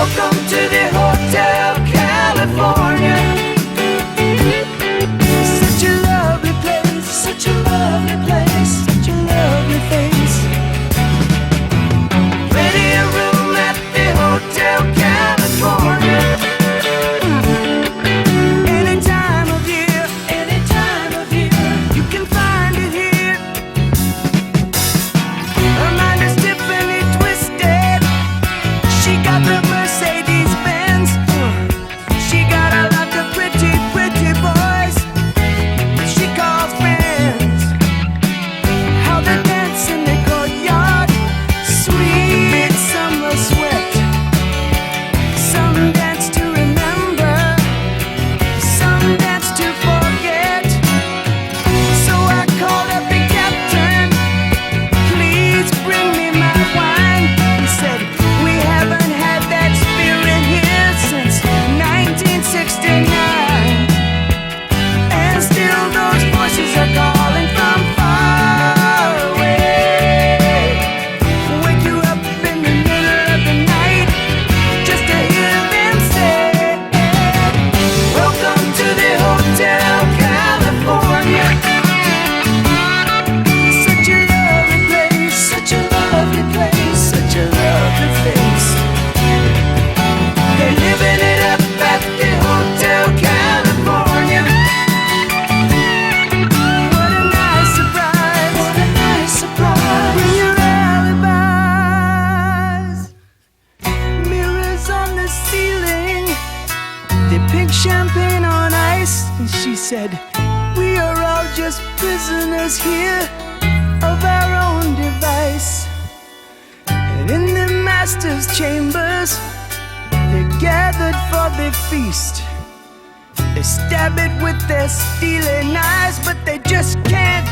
Welcome to the Hotel California. Such a lovely place, such a lovely place, such a lovely face. Plenty of room at the Hotel California. Any time of year, you can find it here. Her mind is Tiffany twisted. She got the Mercedes Benz. She got a lot of pretty, pretty boys she calls friends. How they dance in the courtyard, sweet summer sweat. Some dance to remember, some dance to forget. So I called up the captain, please bring me my wine. He said, we haven't had that spirit here since 1969. And still those voices are calling from far away. Wake you up in the middle of the night just to hear them say, welcome to the Hotel California. Such a lovely place, such a lovely place, such a lovely face. They're living it up at the Hotel California. What a nice surprise, what a nice surprise. Bring your alibis. Mirrors on the ceiling, they pink champagne on ice. And she said, we are all just prisoners here of our own device. And in the master's chambers, they're gathered for the feast. They stab it with their steely knives, but they just can't